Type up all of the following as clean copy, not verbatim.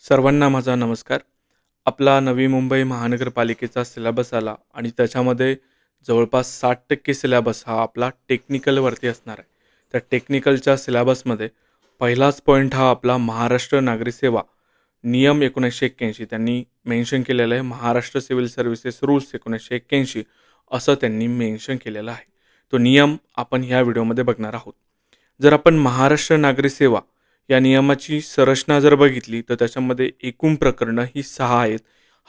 सर्वांना माझा नमस्कार. आपला नवी मुंबई महानगरपालिकेचा सिलेबस आला आणि त्याच्यामध्ये जवळपास 60% सिलेबस हा आपला टेक्निकलवरती असणार आहे. त्या टेक्निकलच्या सिलेबसमध्ये पहिलाच पॉईंट हा आपला महाराष्ट्र नागरी सेवा नियम 1981 त्यांनी मेन्शन केलेलं आहे. महाराष्ट्र सिव्हिल सर्व्हिसेस रूल्स 1981 असं त्यांनी मेन्शन केलेलं आहे. तो नियम आपण ह्या व्हिडिओमध्ये बघणार आहोत. जर आपण महाराष्ट्र नागरी सेवा या नियमाची संरचना जर बघितली तर त्याच्यामध्ये एकूण प्रकरणं ही 6 आहेत.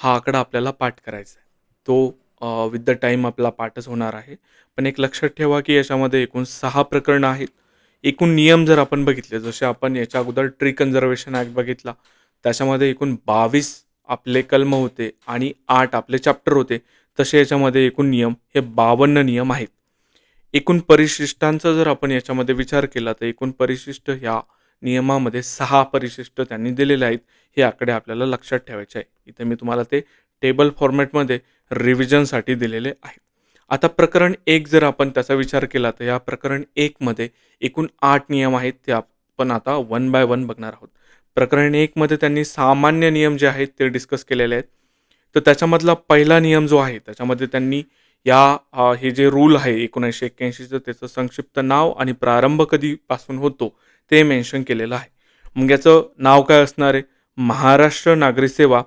हा आकडा आपल्याला पाठ करायचा आहे. तो विथ द टाईम आपला पाठच होणार आहे. पण एक लक्षात ठेवा की याच्यामध्ये एकूण 6 प्रकरणं आहेत. एकूण नियम जर आपण बघितले, जसे आपण याच्या अगोदर ट्री कन्झर्वेशन ॲक्ट बघितला, त्याच्यामध्ये एकूण 22 आपले कलम होते आणि 8 आपले चॅप्टर होते. तसे याच्यामध्ये एकूण नियम हे 52 नियम आहेत. एकूण परिशिष्टांचा जर आपण याच्यामध्ये विचार केला तर एकूण परिशिष्ट ह्या नियमामध्ये 6 परिशिष्ट त्यांनी दिलेले आहेत. हे आकडे आपल्याला लक्षात ठेवायचे आहे. इथे मी तुम्हाला ते टेबल फॉर्मॅटमध्ये रिव्हिजनसाठी दिलेले आहे. आता प्रकरण 1 जर आपण त्याचा विचार केला तर या प्रकरण 1 मध्ये एकूण 8 नियम आहेत. ते आपण आता वन बाय वन बघणार आहोत. प्रकरण 1 मध्ये त्यांनी सामान्य नियम जे आहेत ते डिस्कस केलेले आहेत. तर त्याच्यामधला पहिला नियम जो आहे त्याच्यामध्ये त्यांनी हे जे रूल आहे 1981चं त्याचं संक्षिप्त नाव आणि प्रारंभ कधीपासून होतो ते मेन्शन केलेलं आहे. मग याचं नाव काय असणार आहे? महाराष्ट्र नागरी सेवा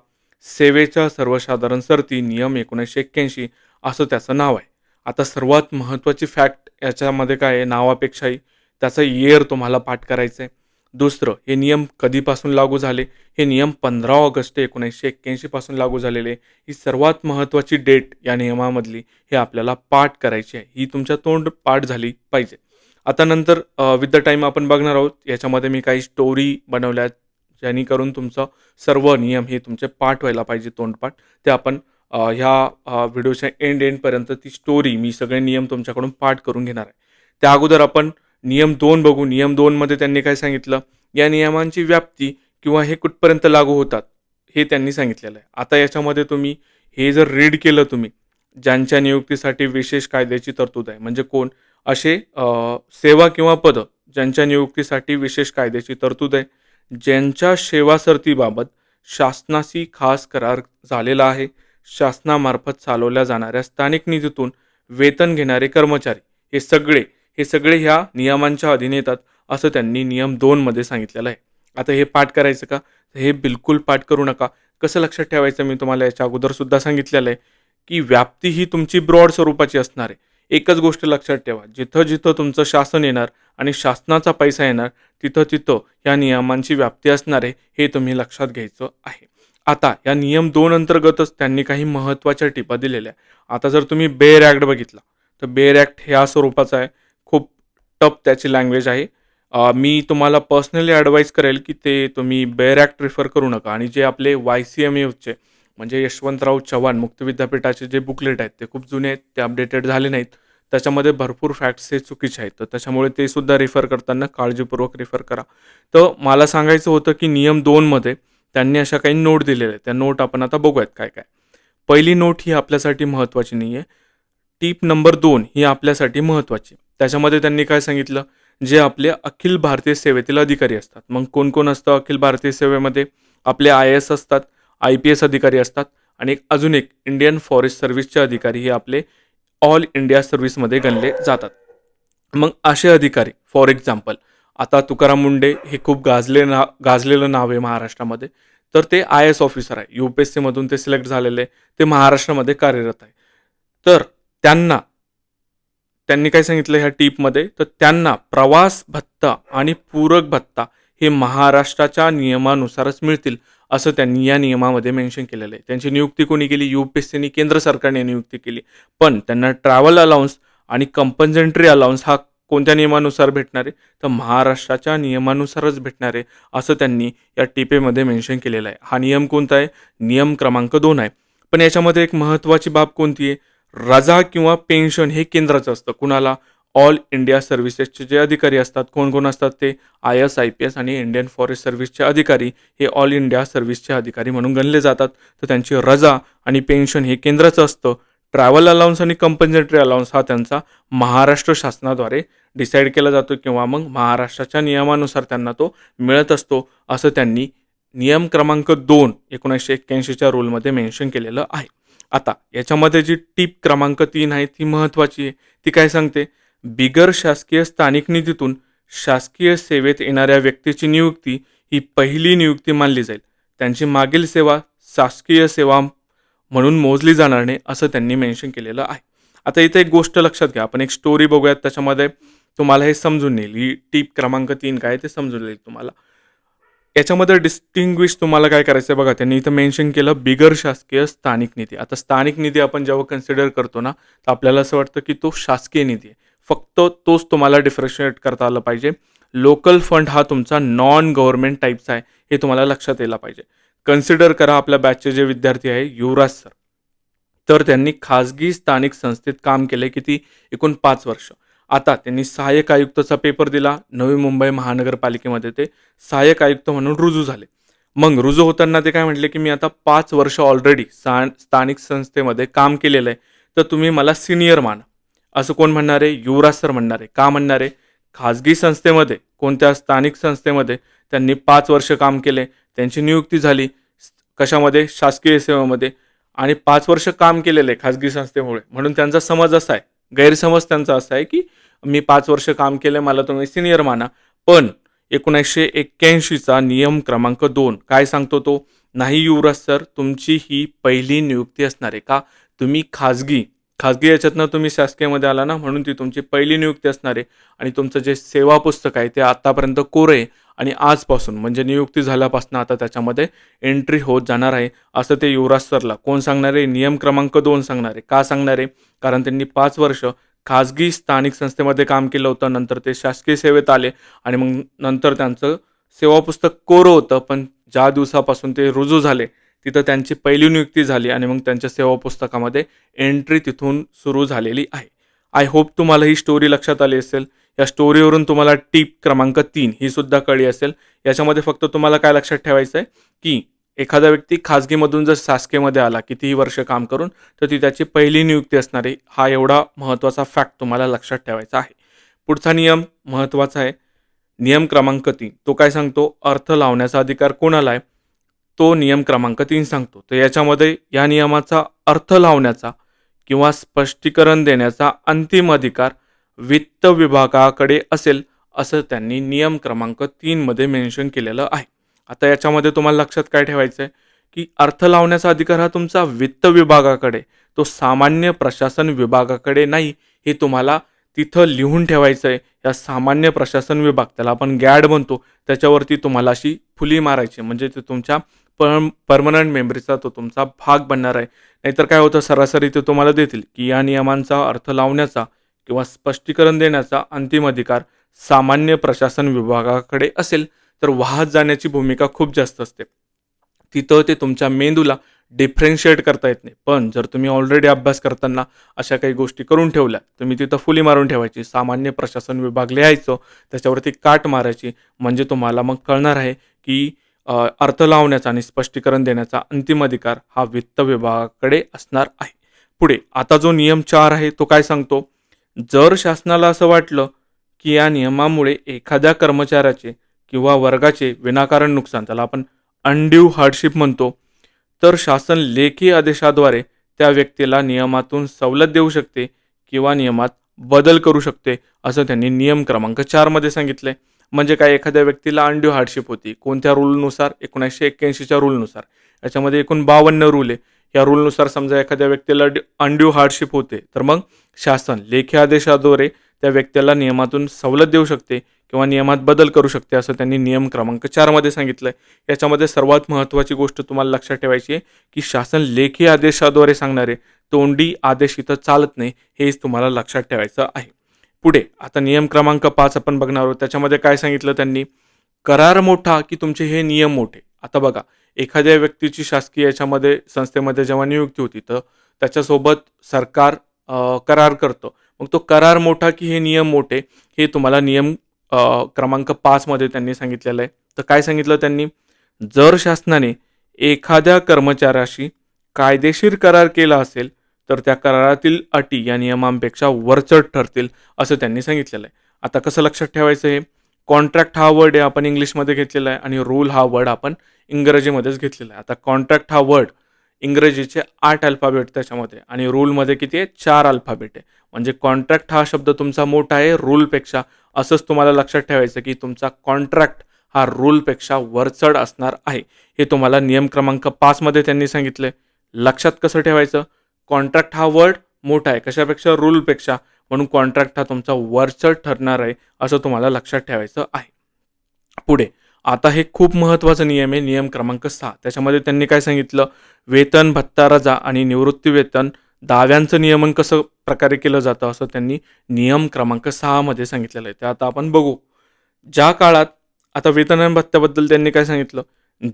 सेवेच्या सर्वसाधारण सरती नियम 1981 असं त्याचं नाव आहे. आता सर्वात महत्त्वाची फॅक्ट याच्यामध्ये काय आहे, नावापेक्षाही त्याचं इयर तुम्हाला पाठ करायचं आहे. दुसरं, हे नियम कधीपासून लागू झाले? हे नियम 15 ऑगस्ट 1981 पासून लागू झालेले. ही सर्वात महत्त्वाची डेट या नियमामधली हे आपल्याला पाठ करायची आहे. ही तुमच्या तोंड पाठ झाली पाहिजे. आता नंतर विथ द टाईम आपण बघणार आहोत. याच्यामध्ये मी काही स्टोरी बनवल्या जेणेकरून तुमचं सर्व नियम हे तुमचे पाठ व्हायला पाहिजे, तोंडपाठ. ते आपण ह्या व्हिडिओच्या एंडपर्यंत ती स्टोरी मी सगळे नियम तुमच्याकडून पाठ करून घेणार आहे. त्या अगोदर आपण नियम 2 बघू. नियम 2 मध्ये त्यांनी काय सांगितलं? या नियमांची व्याप्ती किंवा हे कुठपर्यंत लागू होतात हे त्यांनी सांगितलेलं आहे. आता याच्यामध्ये तुम्ही हे जर रीड केलं तुम्ही, ज्यांच्या नियुक्तीसाठी विशेष कायद्याची तरतूद आहे, म्हणजे कोण? असे सेवा किंवा पद ज्यांच्या नियुक्तीसाठी विशेष कायद्याची तरतूद आहे, ज्यांच्या सेवासर्तीबाबत शासनाशी खास करार झालेला आहे, शासनामार्फत चालवल्या जाणाऱ्या स्थानिक निधीतून वेतन घेणारे कर्मचारी, हे सगळे ह्या नियमांच्या अधीन येतात असं त्यांनी नियम 2 मध्ये सांगितलेलं आहे. आता हे पाठ करायचं का? हे बिलकुल पाठ करू नका. कसं लक्षात ठेवायचं? मी तुम्हाला याच्या अगोदर सुद्धा सांगितलेलं आहे की व्याप्ती ही तुमची ब्रॉड स्वरूपाची असणार आहे. एकच गोष्ट लक्षात ठेवा, जिथं जिथं तुमचं शासन येणार आणि शासनाचा पैसा येणार तिथं तिथं या नियमांची व्याप्ती असणार आहे, हे तुम्ही लक्षात घ्यायचं आहे. आता या नियम 2 अंतर्गतच त्यांनी काही महत्त्वाच्या टिपा दिलेल्या आहे. आता जर तुम्ही बेअर ॲक्ट बघितला तर बेअर ॲक्ट ह्या स्वरूपाचा आहे. खूप टफ त्याची लँग्वेज आहे. मी तुम्हाला पर्सनली ॲडवाईस करेल की ते तुम्ही बेअर ॲक्ट रिफर करू नका. आणि जे आपले YCMAचे म्हणजे यशवंतराव चव्हाण मुक्त विद्यापीठाचे जे बुकलेट आहेत ते खूप जुने आहेत, ते अपडेटेड झाले नाहीत. त्याच्यामध्ये भरपूर फॅक्ट्स हे चुकीचे आहेत, तर त्याच्यामुळे ते सुद्धा रिफर करताना काळजीपूर्वक रिफर करा. तर मला सांगायचं होतं की नियम 2 मध्ये त्यांनी अशा काही नोट दिलेल्या आहेत. त्या नोट आपण आता बघूयात काय काय. पहिली नोट ही आपल्यासाठी महत्त्वाची नाही आहे. टीप नंबर 2 ही आपल्यासाठी महत्त्वाची. त्याच्यामध्ये त्यांनी काय सांगितलं? जे आपले अखिल भारतीय सेवेतील अधिकारी असतात. मग कोण कोण असतं अखिल भारतीय सेवेमध्ये? आपले IAS असतात, IPS अधिकारी असतात आणि अजून एक इंडियन फॉरेस्ट सर्व्हिसचे अधिकारी हे आपले ऑल इंडिया सर्व्हिसमध्ये गणले जातात. मग असे अधिकारी, फॉर एक्झाम्पल आता तुकाराम मुंडे हे खूप गाजलेलं नाव आहे महाराष्ट्रामध्ये. तर ते IAS ऑफिसर आहे, UPSC मधून ते सिलेक्ट झालेले, ते महाराष्ट्रामध्ये कार्यरत आहे. तर त्यांनी काय सांगितलं ह्या टीपमध्ये? तर त्यांना प्रवास भत्ता आणि पूरक भत्ता हे महाराष्ट्राच्या नियमानुसारच मिळतील असं त्यांनी या नियमामध्ये मेन्शन केलेलं आहे. त्यांची नियुक्ती कोणी केली? UPSCने, केंद्र सरकारने नियुक्ती केली. पण त्यांना ट्रॅव्हल अलाउन्स आणि कंपन्सेंटरी अलाउन्स हा कोणत्या नियमानुसार भेटणार आहे? तर महाराष्ट्राच्या नियमानुसारच भेटणार आहे असं त्यांनी या टिपेमध्ये मेन्शन केलेलं आहे. हा नियम कोणता आहे? नियम क्रमांक 2 आहे. पण याच्यामध्ये एक महत्त्वाची बाब कोणती आहे? रजा किंवा पेन्शन हे केंद्राचं असतं. कुणाला? ऑल इंडिया सर्व्हिसेसचे जे अधिकारी असतात. कोण कोण असतात ते? IAS, IPS आणि इंडियन फॉरेस्ट सर्व्हिसचे अधिकारी हे ऑल इंडिया सर्व्हिसचे अधिकारी म्हणून गणले जातात. तर त्यांची रजा आणि पेन्शन हे केंद्राचं असतं. ट्रॅव्हल अलाउन्स आणि कंपन्सेटरी अलाउन्स हा त्यांचा महाराष्ट्र शासनाद्वारे डिसाईड केला जातो किंवा मग महाराष्ट्राच्या नियमानुसार त्यांना तो मिळत असतो असं त्यांनी नियम क्रमांक 2 1981च्या रूलमध्ये मेन्शन केलेलं आहे. आता याच्यामध्ये जी टिप क्रमांक 3 आहे ती महत्त्वाची आहे. ती काय सांगते? बिगर शासकीय स्थानिक निधीतून शासकीय सेवेत येणाऱ्या व्यक्तीची नियुक्ती ही पहिली नियुक्ती मानली जाईल. त्यांची मागील सेवा शासकीय सेवा म्हणून मोजली जाणार नाही, असं त्यांनी मेन्शन केलेलं आहे. आता इथे एक गोष्ट लक्षात घ्या. आपण एक स्टोरी बघूयात, त्याच्यामध्ये तुम्हाला हे समजून येईल. ही टिप क्रमांक 3 काय ते समजून येईल तुम्हाला. याच्यामध्ये डिस्टिंग्विश तुम्हाला काय करायचं आहे बघा, त्यांनी इथं मेन्शन केलं बिगर शासकीय स्थानिक निधी. आता स्थानिक निधी आपण जेव्हा कन्सिडर करतो ना, तर आपल्याला असं वाटतं की तो शासकीय निधी आहे. फक्त तोच तुम्हाला डिफरन्शिएट करता आलं पाहिजे. लोकल फंड हा तुमचा नॉन गव्हर्नमेंट टाईपचा आहे, हे तुम्हाला लक्षात यायला पाहिजे. कन्सिडर करा आपल्या बॅचचे जे विद्यार्थी आहे युवराज सर, तर त्यांनी खाजगी स्थानिक संस्थेत काम केले किती? एकूण 5 वर्ष. आता त्यांनी सहाय्यक आयुक्तचा पेपर दिला. नवी मुंबई महानगरपालिकेमध्ये ते सहाय्यक आयुक्त म्हणून रुजू झाले. मग रुजू होताना ते काय म्हटले, की मी आता 5 वर्ष ऑलरेडी स्थानिक संस्थेमध्ये काम केलेलं आहे, तर तुम्ही मला सिनियर माना. असं कोण म्हणणार आहे? युवराज सर म्हणणार आहे. का म्हणणार आहे? खाजगी संस्थेमध्ये, कोणत्या स्थानिक संस्थेमध्ये त्यांनी 5 वर्ष काम केले, त्यांची नियुक्ती झाली. कशामध्ये? शासकीय सेवेमध्ये. आणि 5 वर्ष काम केलेलं आहे खाजगी संस्थेमुळे, म्हणून त्यांचा समज असा आहे, गैरसमज त्यांचा असा आहे, की मी 5 वर्ष काम केलं, मला तुम्ही सिनियर माना. पण 1981चा नियम क्रमांक 2 काय सांगतो तो? नाही युवराज सर, तुमची ही पहिली नियुक्ती असणार आहे. का? तुम्ही खाजगी याच्यातनं तुम्ही शासकीयमध्ये आला ना, म्हणून ती तुमची पहिली नियुक्ती असणार आहे. आणि तुमचं जे सेवा पुस्तक आहे ते आतापर्यंत कोरं आहे, आणि आजपासून म्हणजे नियुक्ती झाल्यापासून आता त्याच्यामध्ये एंट्री होत जाणार आहे, असं ते युवराज सरला कोण सांगणार आहे? नियम क्रमांक 2 सांगणार आहे. का सांगणार आहे? कारण त्यांनी 5 वर्ष खाजगी स्थानिक संस्थेमध्ये काम केलं होतं, नंतर ते शासकीय सेवेत आले, आणि मग नंतर त्यांचं सेवा पुस्तक कोरं होतं, पण ज्या दिवसापासून ते रुजू झाले तिथं त्यांची पहिली नियुक्ती झाली, आणि मग त्यांच्या सेवा पुस्तकामध्ये एंट्री तिथून सुरू झालेली आहे. आय होप तुम्हाला ही स्टोरी लक्षात आली असेल. या स्टोरीवरून तुम्हाला टिप क्रमांक 3 ही सुद्धा कळली असेल. याच्यामध्ये फक्त तुम्हाला काय लक्षात ठेवायचं आहे, की एखादा व्यक्ती खाजगीमधून जर शासकीयमध्ये आला कितीही वर्ष काम करून, तर ती त्याची पहिली नियुक्ती असणार आहे. हा एवढा महत्त्वाचा फॅक्ट तुम्हाला लक्षात ठेवायचा आहे. पुढचा नियम महत्त्वाचा आहे. नियम क्रमांक 3 तो काय सांगतो? अर्थ लावण्याचा अधिकार कोणाला आहे? तो नियम क्रमांक 3 सांगतो. तर याच्यामध्ये या नियमाचा अर्थ लावण्याचा किंवा स्पष्टीकरण देण्याचा अंतिम अधिकार वित्त विभागाकडे असेल, असं त्यांनी नियम क्रमांक 3 मध्ये मेन्शन केलेलं आहे. आता याच्यामध्ये तुम्हाला लक्षात काय ठेवायचं आहे, की अर्थ लावण्याचा अधिकार हा तुमचा वित्त विभागाकडे, तो सामान्य प्रशासन विभागाकडे नाही, हे तुम्हाला तिथं लिहून ठेवायचं आहे. या सामान्य प्रशासन विभाग, त्याला आपण गॅड म्हणतो, त्याच्यावरती तुम्हाला अशी फुली मारायची, म्हणजे ते तुमच्या परमनंट मेमरीचा तो तुमचा भाग बनणार आहे. नाहीतर काय होतं, सरासरी ते तुम्हाला देतील, की या नियमांचा अर्थ लावण्याचा किंवा स्पष्टीकरण देण्याचा अंतिम अधिकार सामान्य प्रशासन विभागाकडे असेल, तर वाहत जाण्याची भूमिका खूप जास्त असते. तिथं ते तुमच्या मेंदूला डिफरेन्शिएट करता येत नाही. पण जर तुम्ही ऑलरेडी अभ्यास करताना अशा काही गोष्टी करून ठेवल्या, तुम्ही तिथं फुली मारून ठेवायची, सामान्य प्रशासन विभाग लिहायचं, त्याच्यावरती काट मारायची, म्हणजे तुम्हाला मग कळणार आहे की अर्थ लावण्याचा आणि स्पष्टीकरण देण्याचा अंतिम अधिकार हा वित्त विभागाकडे असणार आहे. पुढे आता जो नियम 4 आहे तो काय सांगतो? जर शासनाला असं वाटलं की या नियमामुळे एखाद्या कर्मचाऱ्याचे किंवा वर्गाचे विनाकारण नुकसान, त्याला आपण अनड्यू हार्डशिप म्हणतो, तर शासन लेखी आदेशाद्वारे त्या व्यक्तीला नियमातून सवलत देऊ शकते किंवा नियमात बदल करू शकते, असं त्यांनी नियम क्रमांक 4 मध्ये सांगितलंय. म्हणजे काय? एखाद्या व्यक्तीला अनड्यू हार्डशिप होती, कोणत्या रूलनुसार? 1981च्या रूलनुसार. याच्यामध्ये एकूण 52 रूल आहे. या रूलनुसार समजा एखाद्या व्यक्तीला अनड्यू हार्डशिप होते, तर मग शासन लेखी आदेशाद्वारे त्या व्यक्तीला नियमातून सवलत देऊ शकते किंवा नियमात बदल करू शकते, असं त्यांनी नियम क्रमांक 4 मध्ये सांगितलंय. याच्यामध्ये सर्वात महत्त्वाची गोष्ट तुम्हाला लक्षात ठेवायची आहे, की शासन लेखी आदेशाद्वारे सांगणारे तोंडी आदेश इथं चालत नाही, हेच तुम्हाला लक्षात ठेवायचं आहे. पुढे आता नियम क्रमांक 5 आपण बघणार आहोत. त्याच्यामध्ये काय सांगितलं त्यांनी? करार मोठा की तुमचे हे नियम मोठे. आता बघा, एखाद्या व्यक्तीची शासकीय याच्यामध्ये संस्थेमध्ये जेव्हा नियुक्ती होती, तर त्याच्यासोबत सरकार करार करतं. मग तो करार मोठा की हे नियम मोठे, हे तुम्हाला नियम क्रमांक 5 मध्ये त्यांनी सांगितलेलं आहे. तर काय सांगितलं त्यांनी? जर शासनाने एखाद्या कर्मचाऱ्याशी कायदेशीर करार केला असेल, तर त्या करारातील अटी या नियमांपेक्षा वरचढ ठरतील, असं त्यांनी सांगितलेलं आहे. आता कसं लक्षात ठेवायचं हे? कॉन्ट्रॅक्ट हा वर्ड आहे आपण इंग्लिशमध्ये घेतलेला आहे आणि रूल हा वर्ड आपण इंग्रजीमध्येच घेतलेला आहे. आता कॉन्ट्रॅक्ट हा वर्ड इंग्रजीचे 8 अल्फाबेट त्याच्यामध्ये आणि रूलमध्ये किती आहे 4 अल्फाबेट आहे. म्हणजे कॉन्ट्रॅक्ट हा शब्द तुमचा मोठा आहे रूलपेक्षा. असंच तुम्हाला लक्षात ठेवायचं की तुमचा कॉन्ट्रॅक्ट हा रूलपेक्षा वरचढ असणार आहे. हे तुम्हाला नियम क्रमांक 5 मध्ये त्यांनी सांगितलंय. लक्षात कसं ठेवायचं? कॉन्ट्रॅक्ट हा वर्ड मोठा आहे कशापेक्षा? रूलपेक्षा. म्हणून कॉन्ट्रॅक्ट हा तुमचा वरचढ ठरणार आहे असं तुम्हाला लक्षात ठेवायचं आहे. पुढे आता हे खूप महत्त्वाचा नियम आहे नियम क्रमांक 6. त्याच्यामध्ये त्यांनी काय सांगितलं? वेतन, भत्ता, रजा आणि निवृत्ती वेतन दाव्यांचं नियमन कसं प्रकारे केलं जातं असं त्यांनी नियम क्रमांक 6 मध्ये सांगितलेलं आहे. ते आता आपण बघू. ज्या काळात आता वेतन आणि भत्त्याबद्दल त्यांनी काय सांगितलं?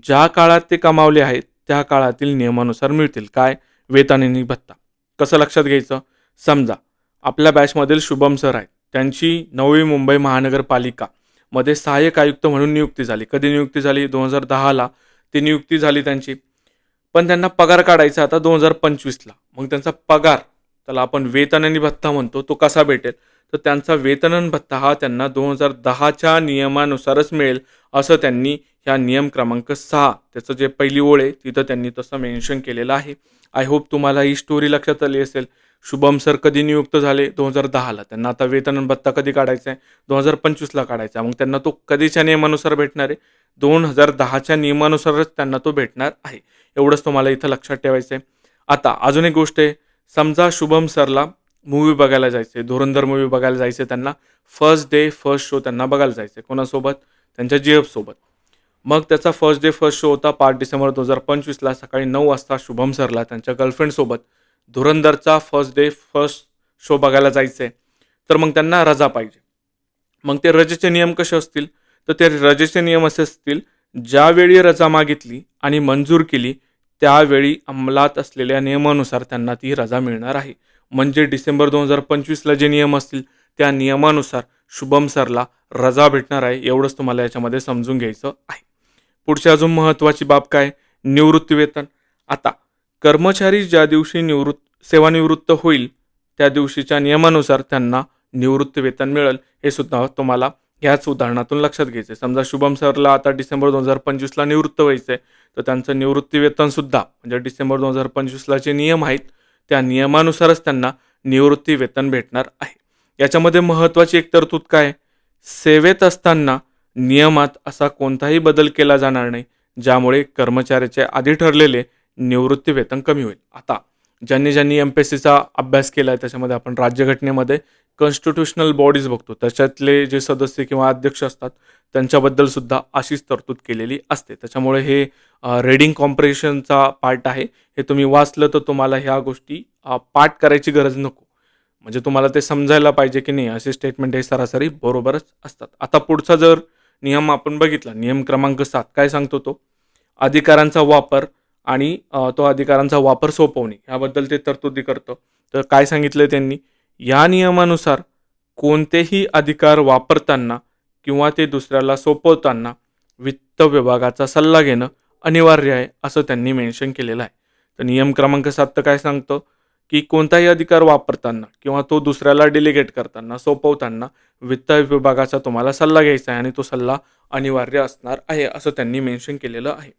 ज्या काळात ते कमावले आहेत त्या काळातील नियमानुसार मिळतील. काय? वेतन आणि भत्ता. कसं लक्षात घ्यायचं? समजा आपल्या बॅचमधील शुभम सर आहेत. त्यांची नवी मुंबई महानगरपालिका मध्ये सहाय्यक आयुक्त म्हणून नियुक्ती झाली. कधी नियुक्ती झाली? 2010ला ती नियुक्ती झाली त्यांची. पण त्यांना पगार काढायचा आता 2025ला. मग त्यांचा पगार, त्याला आपण वेतन आणि भत्ता म्हणतो, तो कसा भेटेल? तर त्यांचा वेतन आणि भत्ता हा त्यांना 2010च्या नियमानुसारच मिळेल असं त्यांनी ह्या नियम क्रमांक 6 त्याचं जे पहिली ओळ आहे तिथं त्यांनी तसं मेन्शन केलेलं आहे. आय होप तुम्हाला ही स्टोरी लक्षात आली असेल. शुभम सर कधी नियुक्त झाले? 2010ला. त्यांना आता वेतन आणि भत्ता कधी काढायचा आहे? 2025ला काढायचा आहे. मग त्यांना तो कधीच्या नियमानुसार भेटणार आहे? 2010च्या नियमानुसारच त्यांना तो भेटणार आहे. एवढंच तुम्हाला इथं लक्षात ठेवायचं आहे. आता अजून एक गोष्ट आहे. समजा शुभम सरला मूव्ही बघायला जायचे, धुरंधर मूव्ही बघायला जायचे त्यांना. फर्स्ट डे फर्स्ट शो त्यांना बघायला जायचे. कोणासोबत? त्यांच्या GF सोबत. मग त्याचा फर्स्ट डे फर्स्ट शो होता 5 डिसेंबर 2025ला सकाळी 9 वाजता शुभम सरला त्यांच्या गर्लफ्रेंडसोबत धुरंधरचा फर्स्ट डे फर्स्ट शो बघायला जायचं आहे. तर मग त्यांना रजा पाहिजे. मग ते रजेचे नियम कसे असतील? तर ते रजेचे नियम असे असतील, ज्यावेळी रजा मागितली आणि मंजूर केली त्यावेळी अंमलात असलेल्या नियमानुसार त्यांना ती रजा मिळणार आहे. म्हणजे डिसेंबर 2025ला जे नियम असतील त्या नियमानुसार शुभम सरला रजा भेटणार आहे. एवढंच तुम्हाला याच्यामध्ये समजून घ्यायचं आहे. पुढची अजून महत्त्वाची बाब काय? निवृत्ती वेतन. आता कर्मचारी ज्या दिवशी सेवानिवृत्त होईल त्या दिवशीच्या नियमानुसार त्यांना निवृत्ती वेतन मिळेल. हे सुद्धा तुम्हाला ह्याच उदाहरणातून लक्षात घ्यायचं आहे. समजा शुभम सरला आता डिसेंबर 2025ला निवृत्त व्हायचं आहे तर त्यांचं निवृत्ती वेतनसुद्धा म्हणजे डिसेंबर 2025ला जे नियम आहेत त्या नियमानुसारच त्यांना निवृत्ती वेतन भेटणार आहे. याच्यामध्ये महत्त्वाची एक तरतूद काय? सेवेत असताना नियमात असा कोणताही बदल केला जाणार नाही ज्यामुळे कर्मचाऱ्याचे आधी ठरलेले निवृत्ती वेतन कमी होईल. आता ज्यांनी MPSCचा अभ्यास केला आहे त्याच्यामध्ये आपण राज्यघटनेमध्ये कॉन्स्टिट्यूशनल बॉडीज बघतो. त्याच्यातले जे सदस्य किंवा अध्यक्ष असतात त्यांच्याबद्दल सुद्धा अशीच तरतूद केलेली असते. त्याच्यामुळे हे रीडिंग कॉम्प्रिहेन्शनचा पार्ट आहे. हे तुम्ही वाचलं तर तुम्हाला ह्या गोष्टी पाठ करायची गरज नको. म्हणजे तुम्हाला ते समजायला पाहिजे की नाही असे स्टेटमेंट हे सरासरी बरोबरच असतात. आता पुढचा जर नियम आपण बघितला नियम क्रमांक 7 काय सांगतो तो? अधिकारांचा वापर आणि तो अधिकारांचा वापर सोपवणे याबद्दल ते तरतुदी करतं. तर काय सांगितलं त्यांनी? या नियमानुसार कोणतेही अधिकार वापरताना किंवा ते दुसऱ्याला सोपवताना वित्त विभागाचा सल्ला घेणं अनिवार्य आहे असं त्यांनी मेन्शन केलेलं आहे. तर नियम क्रमांक 7 तर काय सांगतं की कोणताही अधिकार वापरताना किंवा तो दुसऱ्याला डेलिगेट करताना सोपवताना वित्त विभागाचा तुम्हाला सल्ला घ्यायचा आहे आणि तो सल्ला अनिवार्य असणार आहे असं त्यांनी मेन्शन केलेलं आहे.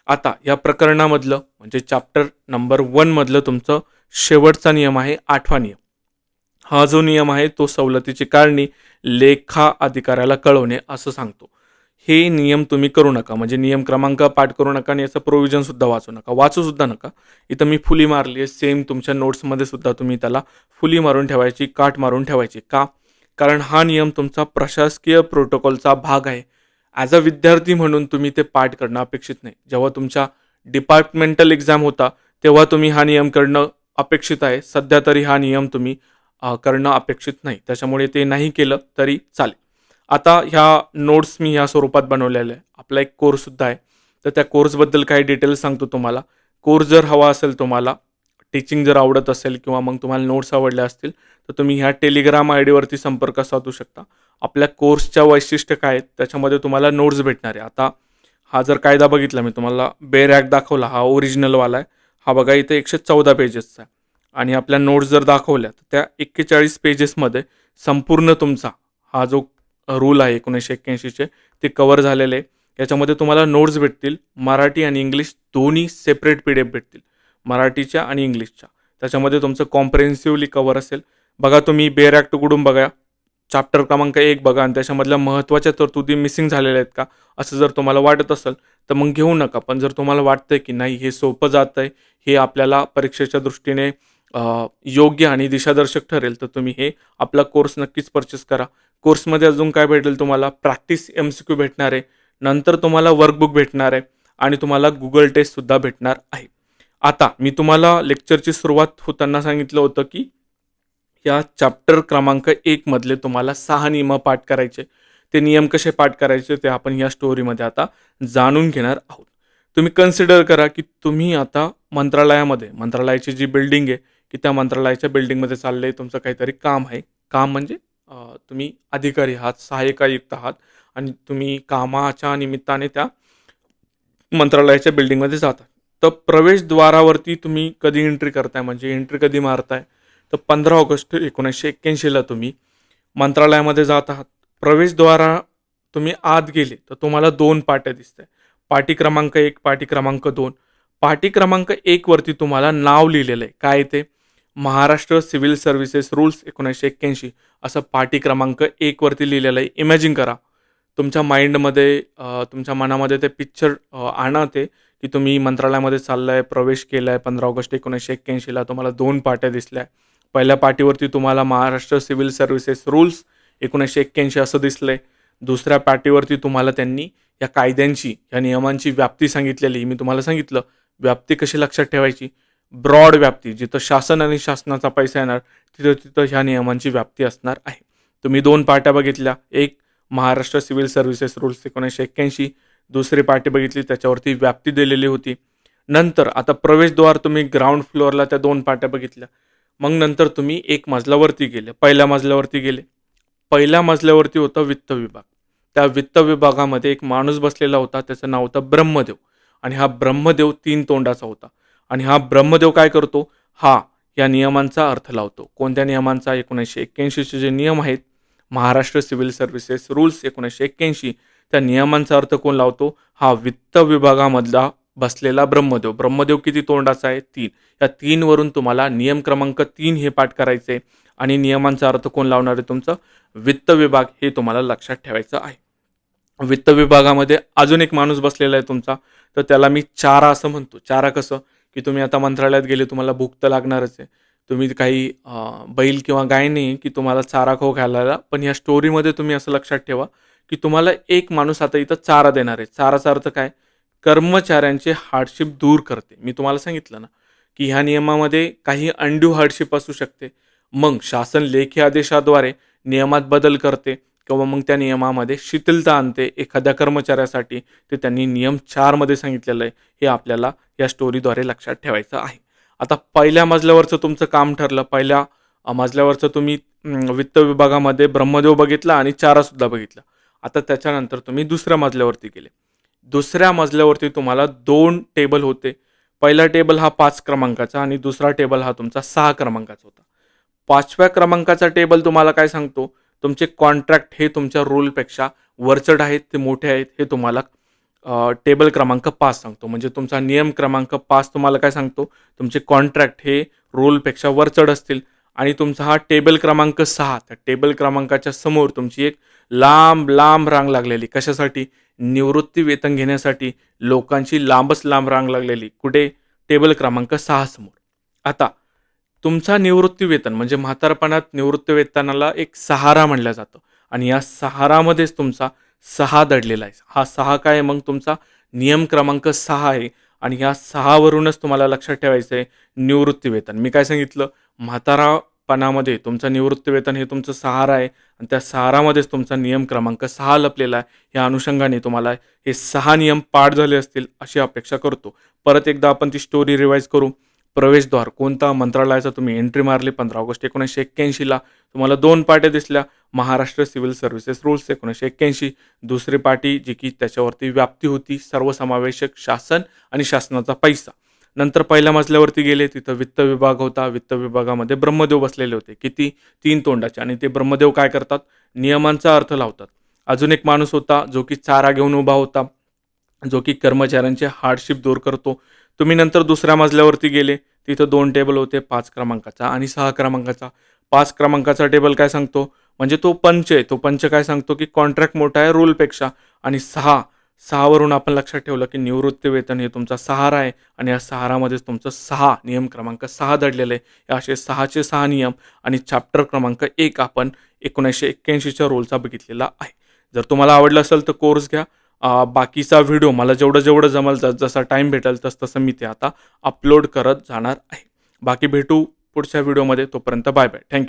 आता या प्रकरणामधलं म्हणजे चॅप्टर नंबर 1 मधलं तुमचं शेवटचा नियम आहे 8वा नियम. हा जो नियम आहे तो सवलतीची कारणी लेखा अधिकाऱ्याला कळवणे असं सांगतो. हे नियम तुम्ही करू नका. म्हणजे नियम क्रमांक पाठ करू नका आणि याचं प्रोव्हिजन सुद्धा वाचू नका. वाचू सुद्धा नका. इथं मी फुली मारली आहे. सेम तुमच्या नोट्समध्ये सुद्धा तुम्ही त्याला फुली मारून ठेवायची, काट मारून ठेवायची. का? कारण हा नियम तुमचा प्रशासकीय प्रोटोकॉलचा भाग आहे. ॲज अ विद्यार्थी म्हणून तुम्ही ते पाठ करणं अपेक्षित नाही. जेव्हा तुमच्या डिपार्टमेंटल एक्झाम होता तेव्हा तुम्ही हा नियम करणं अपेक्षित आहे. सध्या तरी हा नियम तुम्ही करणं अपेक्षित नाही. त्याच्यामुळे ते नाही केलं तरी चालेल. आता ह्या नोट्स मी ह्या स्वरूपात बनवलेल्या आहे. आपला एक कोर्ससुद्धा आहे. तर त्या कोर्सबद्दल काही डिटेल्स सांगतो तुम्हाला. कोर्स जर हवा असेल तुम्हाला, टीचिंग जर आवडत असेल किंवा मग तुम्हाला नोट्स आवडल्या असतील तर तुम्ही ह्या टेलिग्राम ID वरती संपर्क साधू शकता. आपल्या कोर्सच्या वैशिष्ट्य काय आहेत त्याच्यामध्ये तुम्हाला नोट्स भेटणार आहे. आता हा जर कायदा बघितला मी तुम्हाला बेर ॲक्ट दाखवला, हा ओरिजिनलवाला आहे. हा बघा इथे 114 पेजेसचा आहे. आणि आपल्या नोट्स जर दाखवल्या तर त्या 41 पेजेसमध्ये संपूर्ण तुमचा हा जो रूल आहे 1981चे ते कव्हर झालेले आहे. याच्यामध्ये तुम्हाला नोट्स भेटतील. मराठी आणि इंग्लिश दोन्ही सेपरेट पी-डी-एफ भेटतील. मराठीच्या आणि इंग्लिशच्या. त्याच्यामध्ये तुमचं कॉम्प्रिहेन्सिव्हली कव्हर असेल. बघा तुम्ही बेअर ॲक्ट उघडून बघा. चॅप्टर क्रमांक 1 बघा आणि त्याच्यामधल्या महत्त्वाच्या तरतुदी मिसिंग झालेल्या आहेत का? असं जर तुम्हाला वाटत असेल तर मग घेऊ नका. पण जर तुम्हाला वाटतंय की नाही हे सोपं जातंय, हे आपल्याला परीक्षेच्या दृष्टीने योग्य आणि दिशादर्शक ठरेल, तर तुम्ही हे आपला कोर्स नक्कीच परचेस करा. कोर्समध्ये अजून काय भेटेल तुम्हाला? प्रॅक्टिस एम-सी-क्यू भेटणार आहे. नंतर तुम्हाला वर्कबुक भेटणार आहे आणि तुम्हाला Google टेस्टसुद्धा भेटणार आहे. आता मी तुम्हाला लेक्चरची सुरुवात होताना सांगितलं होतं की या चॅप्टर क्रमांक 1 मधले तुम्हाला 6 नियम पाठ करायचे. ते नियम कसे पाठ करायचे ते आपण या स्टोरीमध्ये आता जाणून घेणार आहोत. तुम्ही कन्सिडर करा की तुम्ही आता मंत्रालयाची जी बिल्डिंग आहे, की त्या मंत्रालयाच्या बिल्डिंगमध्ये चालले तुमचं काहीतरी काम आहे. काम म्हणजे तुम्ही अधिकारी आहात, सहाय्यक आयुक्त आहात आणि तुम्ही कामाच्या निमित्ताने त्या मंत्रालयाच्या बिल्डिंगमध्ये जाता. तर प्रवेशद्वारावरती तुम्ही कधी एंट्री करताय म्हणजे एंट्री कधी मारताय? तर 15 ऑगस्ट 1981ला तुम्ही मंत्रालयामध्ये जात आहात. प्रवेशद्वारा तुम्ही आत गेले तर तुम्हाला 2 पाट्या दिसताय. पाटी क्रमांक 1, पाटी क्रमांक 2. पाटी क्रमांक 1 वरती तुम्हाला नाव लिहिलेलं आहे. काय ते? महाराष्ट्र सिव्हिल सर्व्हिसेस रूल्स 1981 असं पाटी क्रमांक 1 वरती लिहिलेलं आहे. इमॅजिन करा. तुमच्या माइंडमध्ये तुमच्या मनामध्ये ते पिक्चर आणा ते, की तुम्ही मंत्रालयामध्ये चाललाय, प्रवेश केलाय 15 ऑगस्ट 1981ला तुम्हाला 2 पाट्या दिसल्या. पहिल्या पाटीवरती तुम्हाला महाराष्ट्र सिव्हिल सर्व्हिसेस रूल्स 1981 असं दिसलंय. दुसऱ्या पाटीवरती तुम्हाला त्यांनी या कायद्यांची, या नियमांची व्याप्ती सांगितलेली. मी तुम्हाला सांगितलं, व्याप्ती कशी लक्षात ठेवायची? ब्रॉड व्याप्ती. जिथं शासन आणि शासनाचा पैसा येणार, तिथं ह्या नियमांची व्याप्ती असणार आहे. तुम्ही 2 पाट्या बघितल्या. एक महाराष्ट्र सिव्हिल सर्व्हिसेस रूल्स 1981. दुसरी पाटी बघितली, त्याच्यावरती व्याप्ती दिलेली होती. नंतर आता प्रवेशद्वार तुम्ही ग्राउंड फ्लोअरला त्या 2 पाट्या बघितल्या. मग नंतर तुम्ही एक मजल्यावरती गेले. पहिल्या मजल्यावरती गेले. पहिल्या मजल्यावरती होता वित्त विभाग. त्या वित्त विभागामध्ये एक माणूस बसलेला होता. त्याचं नाव होतं ब्रह्मदेव आणि हा ब्रह्मदेव 3 तोंडाचा होता. आणि हा ब्रह्मदेव काय करतो? या नियमांचा अर्थ लावतो. कोणत्या नियमांचा? 1981चे जे नियम आहेत, महाराष्ट्र सिव्हिल सर्व्हिसेस रूल्स 1981, त्या नियमांचा अर्थ कोण लावतो? वित्त विभागामधला बसलेला ब्रह्मदेव. ब्रह्मदेव किती तोंडाचा आहे? 3. या 3 वरून तुम्हाला नियम क्रमांक 3 हे पाठ करायचे आणि नियमांचा अर्थ कोण लावणार आहे तुमचं? वित्त विभाग. हे तुम्हाला लक्षात ठेवायचं आहे. वित्त विभागामध्ये अजून एक माणूस बसलेला आहे तुमचा, तर त्याला मी चारा असं म्हणतो. चारा कसं? की तुम्ही आता मंत्रालयात गेले, तुम्हाला भूक तर लागणारच आहे. तुम्ही काही बैल किंवा गाय नाही की तुम्हाला चारा खाऊ घालायला. पण या स्टोरीमध्ये तुम्ही असं लक्षात ठेवा की तुम्हाला एक माणूस आता इथं चारा देणार आहे. चाराचा अर्थ काय? कर्मचाऱ्यांचे हार्डशिप दूर करते. मी तुम्हाला सांगितलं ना, की ह्या नियमामध्ये काही अनड्यू हार्डशिप असू शकते. मग शासन लेखी आदेशाद्वारे नियमात बदल करते किंवा मग त्या नियमामध्ये शिथिलता आणते एखाद्या कर्मचाऱ्यासाठी. ते त्यांनी नियम 4 मध्ये सांगितलेलं आहे. हे आपल्याला या स्टोरीद्वारे लक्षात ठेवायचं आहे. आता पहिल्या मजल्यावरचं तुमचं काम ठरलं. पहिल्या मजल्यावरचं तुम्ही वित्त विभागामध्ये ब्रह्मदेव बघितला आणि चारासुद्धा बघितला. आता त्याच्यानंतर तुम्ही दुसऱ्या मजल्यावरती गेले. दुसऱ्या मजल्यावरती तुम्हाला 2 टेबल होते. पहिला टेबल हा 5 क्रमांकाचा आणि दुसरा टेबल हा तुमचा 6 क्रमांकाचा होता. 5व्या क्रमांकाचा टेबल तुम्हाला काय सांगतो? तुमचे कॉन्ट्रॅक्ट हे तुमच्या रूलपेक्षा वरचढ आहेत, ते मोठे आहेत, हे तुम्हाला टेबल क्रमांक 5 सांगतो. म्हणजे तुमचा नियम क्रमांक 5 तुम्हाला काय सांगतो? तुमचे कॉन्ट्रॅक्ट हे रूलपेक्षा वरचढ असतील. आणि तुमचा हा टेबल क्रमांक 6, त्या टेबल क्रमांकाच्या समोर तुमची एक लांब लांब रांग लागलेली. कशासाठी? निवृत्ती वेतन घेण्यासाठी लोकांची लांबच लांब रांग लागलेली. कुठे? टेबल क्रमांक 6 समोर. आता तुमचा निवृत्ती वेतन म्हणजे म्हातारपणात निवृत्ती वेतनाला एक सहारा म्हणलं जातं आणि या सहारामध्येच तुमचा 6 दडलेला आहे. हा 6 काय आहे? मग तुमचा नियम क्रमांक 6 आहे आणि ह्या 6 वरूनच तुम्हाला लक्षात ठेवायचं आहे निवृत्ती वेतन. मी काय सांगितलं? म्हातारापणामध्ये तुमचं निवृत्ती वेतन हे तुमचं सहारा आहे आणि त्या सहारामध्येच तुमचा नियम क्रमांक 6 लपलेला आहे. या अनुषंगाने तुम्हाला हे 6 नियम पाठ झाले असतील अशी अपेक्षा करतो. परत एकदा आपण ती स्टोरी रिवाईज करू. प्रवेशद्वार कोणता? मंत्रालयाचा तुम्ही एंट्री मारली 15 ऑगस्ट 1981ला. तुम्हाला 2 पाट्या दिसल्या. Maharashtra civil services rules 1981. दुसरी पाटी जी की त्याच्यावरती व्याप्ती होती, सर्वसमावेशक शासन आणि शासनाचा पैसा. नंतर पहिल्या मजल्यावरती गेले, तिथं वित्त विभाग होता. वित्त विभागामध्ये ब्रह्मदेव बसलेले होते. किती? 3 तोंडाचे. आणि ते ब्रह्मदेव काय करतात? नियमांचा अर्थ लावतात. अजून एक माणूस होता जो की चारा घेऊन उभा होता, जो की कर्मचाऱ्यांचे हार्डशिप दूर करतो. तुम्ही नंतर दुसऱ्या मजल्यावरती गेले, तिथं 2 टेबल होते 5 क्रमांकाचा आणि 6 क्रमांकाचा. 5 क्रमांकाचा टेबल काय सांगतो, म्हणजे तो पंच आहे. तो पंच काय सांगतो, की कॉन्ट्रॅक्ट मोठा आहे रूलपेक्षा. आणि 6 वरून आपण लक्षात ठेवलं, की निवृत्ती वेतन हे तुमचा सहारा आहे आणि या सहारामध्येच तुमचं 6 नियम क्रमांक 6 दडलेलं आहे. हे असे 6चे 6 नियम आणि चॅप्टर क्रमांक 1 आपण 1981च्या रूलचा बघितलेला आहे. जर तुम्हाला आवडलं असेल तर कोर्स घ्या. बाकीचा व्हिडिओ मला जेवढं जमेल जसा टाईम भेटेल तसं मी ते आता अपलोड करत जाणार आहे. बाकी भेटू पुढच्या व्हिडिओमध्ये. तोपर्यंत बाय बाय. थँक